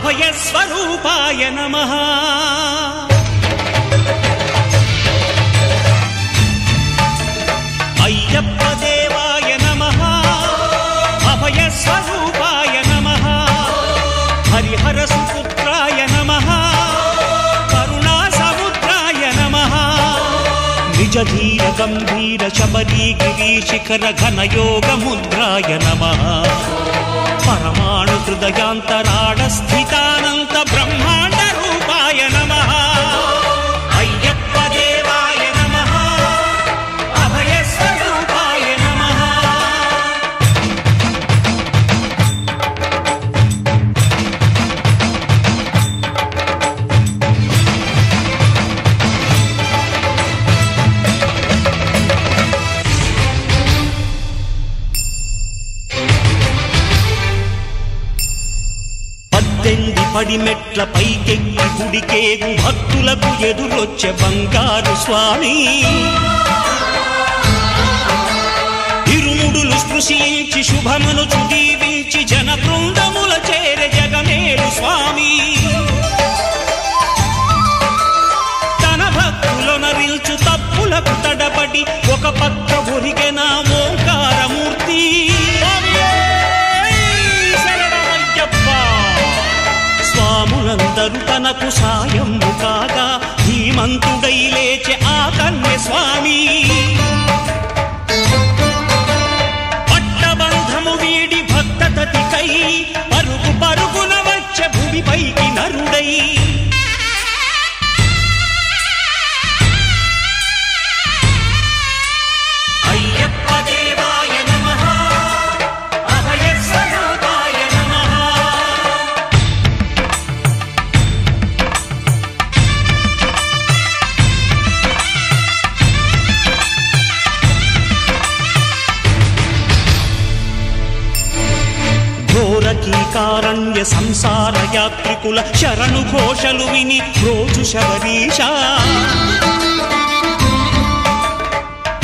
అభయస్వరూపాయ నమః అయ్యప్ప దేవాయ నమః అభయస్వరూపాయ నమః హరిహర సుపుత్రాయ నమః కరుణా సముద్రాయ నమః నిజ ధీర గంభీర శబరీ గిరి శిఖర ఘనయోగ ముద్రాయ నమః పరమాణు హృదయాంతరాళ స్థితానంత బ్రహ్మాండ రూపాయ నమః అయ్యప్ప దేవాయ నమః అభయస్వరూపాయ నమః పడిమెట్ల పైకెక్కి గుడికేగు భక్తులకు ఎదురొచ్చే బంగారు స్వామి ఇరుముడులు స్పృశించి శుభమనుచు దీవించి జన బృందముల చేరే జగమేలు స్వామి తన భక్తులనరిల్చు తప్పులకు తడబడి ఒక పక్క ఒరిగెన ఓంకారమూర్తి స్వాములందరూ తనకు సాయము కాగా ధీమంతుడై లేచే ఆ కన్య స్వామి పట్టబంధము వీడి భక్తతతికై పరుగు పరుగున వచ్చే భూమిపైకి నరుడై అయ్యప్ప దేవాయ నమః అభయస్వరూపాయ నమః ఘోరకీకారణ్య సంసార యాత్రికుల శరణు ఘోషలు విని రోజు శబరీష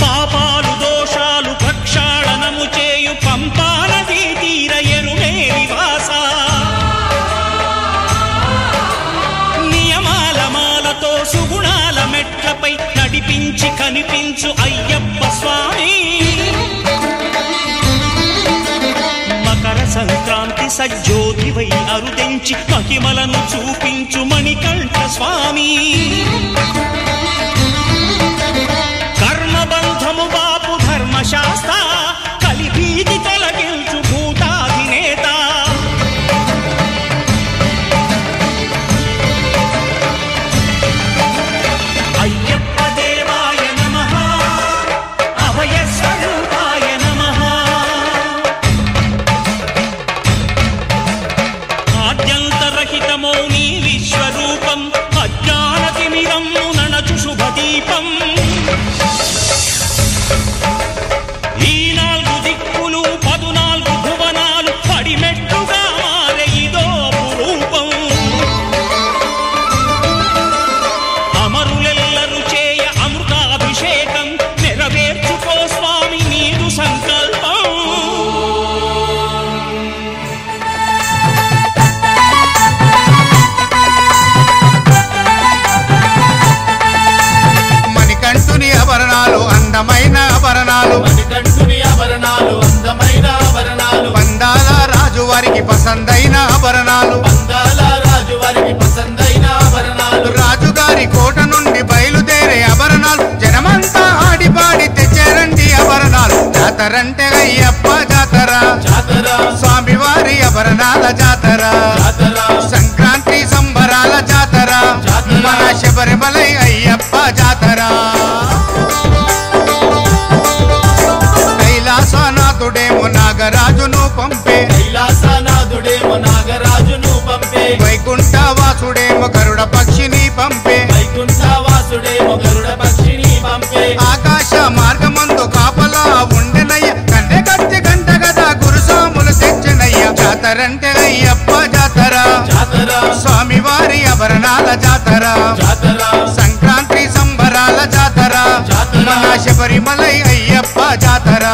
పాపాలు దోషాలు ప్రక్షాళనము చేయు పంపానదీ తీర ఎరుమే నివాస నియమాల మాలతో సుగుణాల మెట్లపై నడిపించి కనిపించు అయ్యప్ప స్వామి సంక్రాంతి సజ్జోతివై అరుదించి మహిమలను చూపించు మణికంఠ స్వామి కర్మబంధము బాపు ధర్మశాస్త్ర కలిభీతి తొలగించు భూతాధినేత అయ్యప్ప దేవాయ నమః అభయస్వరూపాయ నమః వారికి పసందైన ఆభరణాలు అందాల రాజు వారికి పసందైన ఆభరణాలు రాజుగారి కోట నుండి బయలుదేరే ఆభరణాలు జనమంతా ఆడిపాడి తెచ్చారండి ఆభరణాలు జాతరంటే అయ్యప్ప జాతర జాతర స్వామివారి ఆభరణాల జాతర జాతర సంక్రాంతి సంబరాల జాతర మన శబరిమలై అయ్యప్ప జాతర కైలాసనాథుడేమో నాగరాజును పంపే కైలాసనాథుడేమో నాగరాజును పంపే వైకుంఠ వాసుడేమో గరుడ పక్షిని పంపే వైకుంఠ వాసుడేమో గరుడ పక్షిని పంపే ఆకాశ మార్గమందు కాపలా ఉండెనయ్య కండె కత్తి గంట గదా గురుసాములు తెచ్చనయ్య జాతరంటే అయ్యప్ప జాతర జాతర స్వామివారి ఆభరణాల జాతర జాతర సంక్రాంతి సంబరాల జాతర జాతర మన శబరిమలై అయ్యప్ప జాతర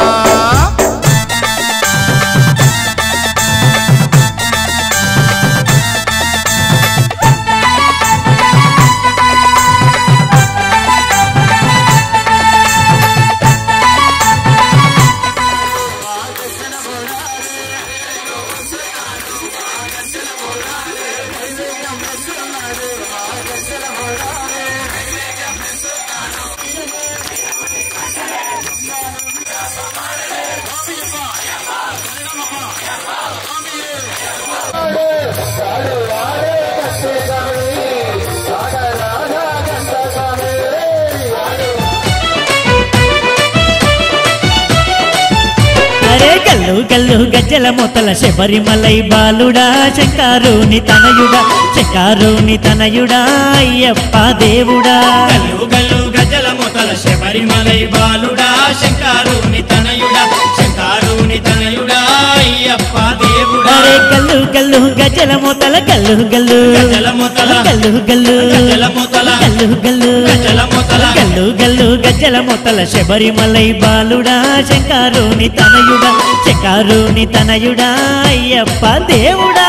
గల్లు గల్లు గజ్జల మొతల శబరిమలై బాలుడా శంకారుని తనయుడా శంకారుని తనయుడా అయ్యప్ప దేవుడా గల్లు గల్లు గజల మొతల శబరిమలై బాలుడా శంకారుని తనయుడా శంకారుని తనయుడా అయ్యప్ప దేవుడా అరే గల్లు గల్లు గజ్జల మొతల గల్లు గల్లు గజల మొతల గల్లు గల్లు గజల మొతల గల్లు గల్లు గజల మొతల గల్లు గల్లు గజ్జల మొతల శబరిమలై బాలుడా శంకారుని తనయుడా శంకారుని తనయుడా అయ్యప్ప దేవుడా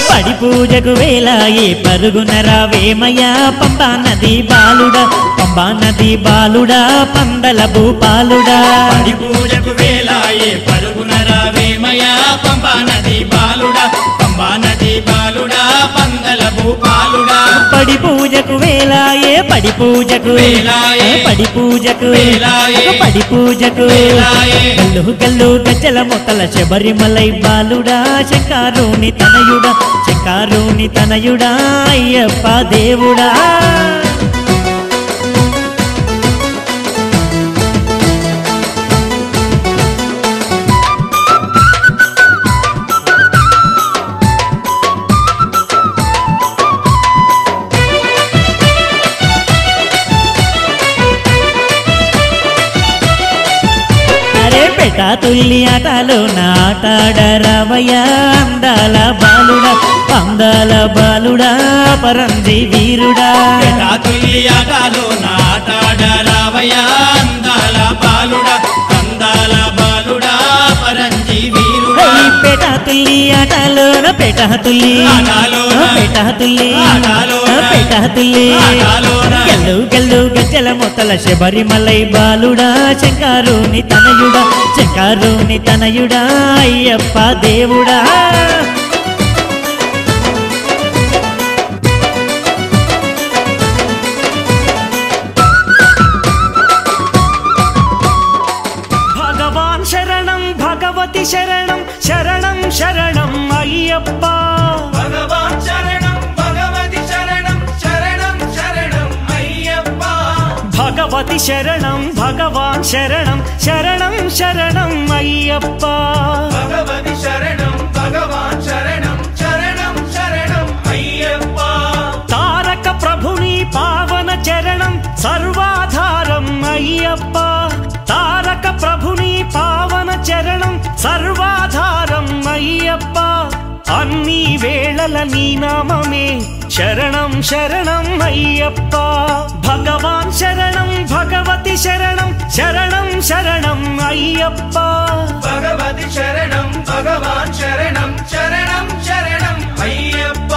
పడి పూజకు వేలాయే పరుగున రావేమయ్యా పంబా నది బాలుడా పంబా నది బాలుడా పందల భూపాలుడా పడి పూజకు వేలాయే పరుగున రావేమయ్యా పంబా నది బాలుడా పంబా నది బాలుడా పందల భూపాలుడా పడి పూజకు వేలాయే పడి పూజకు వేలాయే పడి పూజకు వేలాయే పడి పూజకు వేలాయే గల్లు గల్లు గజ్జల మొతల శబరిమలై బాలుడా శంకారుని తనయుడా శంకారుని తనయుడా అయ్యప్ప దేవుడా పెట తుల్లి ఆటలో నాటాడరావయ్యా అందాల బాలుడా అందాల బాలుడా పరంజి వీరుడా తుల్లి ఆటలో నాటాడరావయ్యా అందాల బాలుడా అందాల బాలుడా పరంజి వీరుడా పెట తుల్లి ఆటలోన పెట తుల్లి పెట తుల్లి పెట తుల్లి గల్లు గల్లు గజ్జల మొతల శబరిమలై బాలుడా శంకారుని తనయుడా శంకారుని తనయుడా అయ్యప్ప దేవుడా భగవాన్ శరణం భగవతి శరణం శరణం శరణం అయ్యప్ప భగవాన్ శరణం భగవతి శరణం శరణం శరణం అయ్యప్ప భగవతి శరణం భగవాన్ శరణం శరణం శరణం అయ్యప్ప భగవతి శరణం భగవాన్ శరణం శరణం శరణం అయ్యప్ప తారక ప్రభుని పావన చరణం సర్వాధారం అయ్యప్ప తారక ప్రభుని పావన చరణం సర్వాధారం అయ్యప్ప అన్ని వేళల నీ నామమే శరణం శరణం అయ్యప్ప భగవాన్ శరణం భగవతి శరణం శరణం అయ్యప్ప భగవతి శరణం భగవాన్ శరణం శరణం శరణం అయ్యప్ప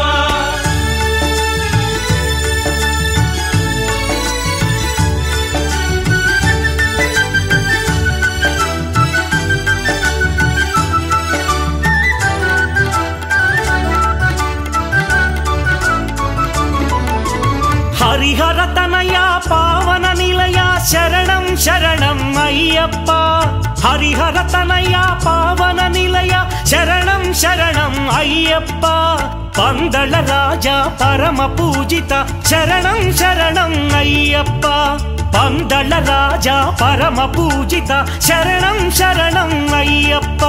హరిహర తనయ పావన నిలయ శరణం శరణం అయ్యప్ప హరిహర తనయ పావన నిలయ శరణం శరణం అయ్యప్ప పందళ రాజా పరమ పూజిత శరణం శరణం అయ్యప్ప పందళ రాజా పరమ పూజిత శరణం శరణం అయ్యప్ప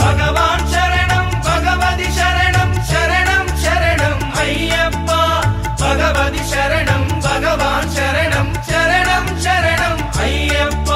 భగవాన్ శరణం భగవతి శరణం శరణం శరణం అయ్యప్ప భగవతి శరణం భగవాన్ శరణం శరణం శరణం అయ్యప్ప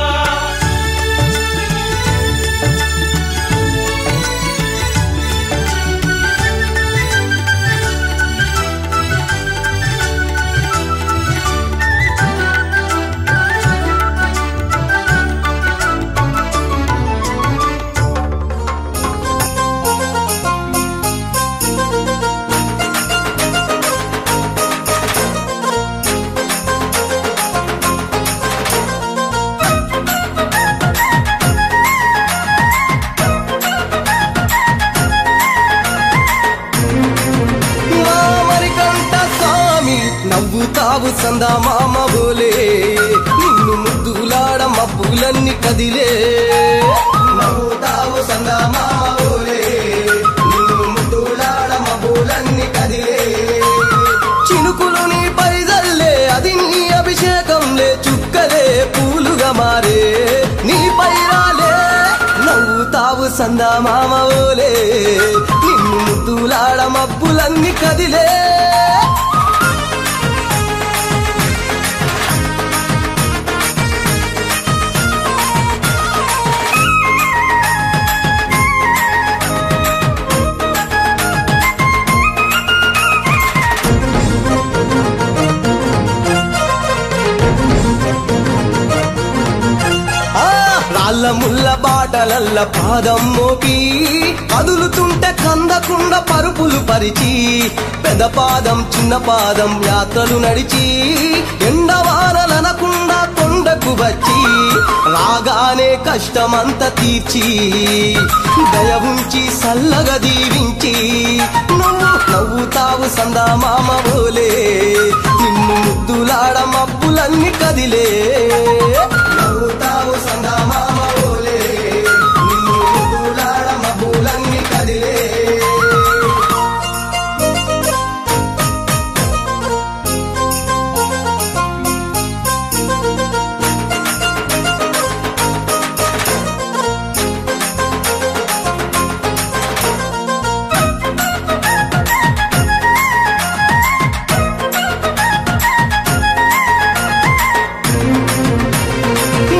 నవ్వుతావు సందా మామ బోలే నిన్ను ముద్దులాడ మబ్బులన్నీ కదిలే నవ్వుతావు సందా మామ బోలే నిన్ను ముద్దులాడ మబ్బులన్నీ కదిలే చినుకులు నీ పైదల్లే అది నీ అభిషేకంలే చుక్కలే పూలుగా మారే నీ పైరాలే నవ్వుతావు సందా మామ బోలే నిన్ను ముద్దులాడ మబ్బులన్నీ కదిలే రాళ్ళ ముళ్ళ బాటలల్ల పాదం మోపి కదులుతుంటే కందకుండా పరుపులు పరిచి పెద్ద పాదం చిన్న పాదం యాత్రలు నడిచి ఎండవానలనకుండా కొండకు వచ్చి రాగానే కష్టమంత తీర్చి దయ ఉంచి సల్లగా దీవించి నువ్వు నవ్వుతావు సందా మామ బోలే నిన్ను ముద్దులాడ మబ్బులన్నీ కదిలే నవ్వుతావు సందా మామ బోలే నిన్ను ముద్దులాడ మబ్బులన్నీ కదిలే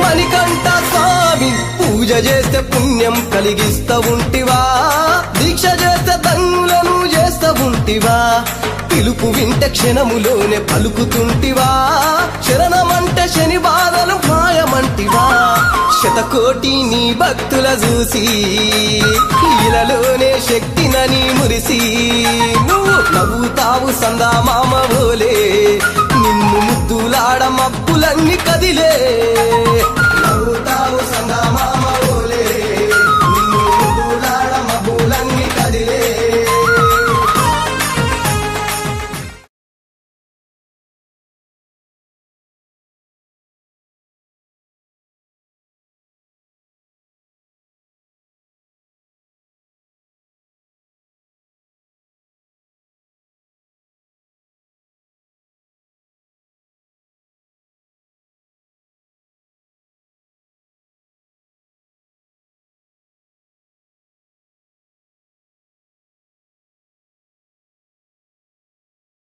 మణికంఠ స్వామి పూజ చేస్తే పుణ్యం కలిగిస్తా ఉంటివా దీక్ష చేస్తే ధన్యులను చేస్తా ఉంటివా పిలుపు వింటే క్షణములోనే పలుకుతుంటివా శరణమంటే శని బాధలు మాయమంటివా శతకోటి నీ భక్తుల చూసి ఇలలోనే శక్తినని మురిసి నువ్వు నవ్వుతావు సందా మామ బోలే నిన్ను ముద్దులాడ మబ్బులన్నీ కదిలే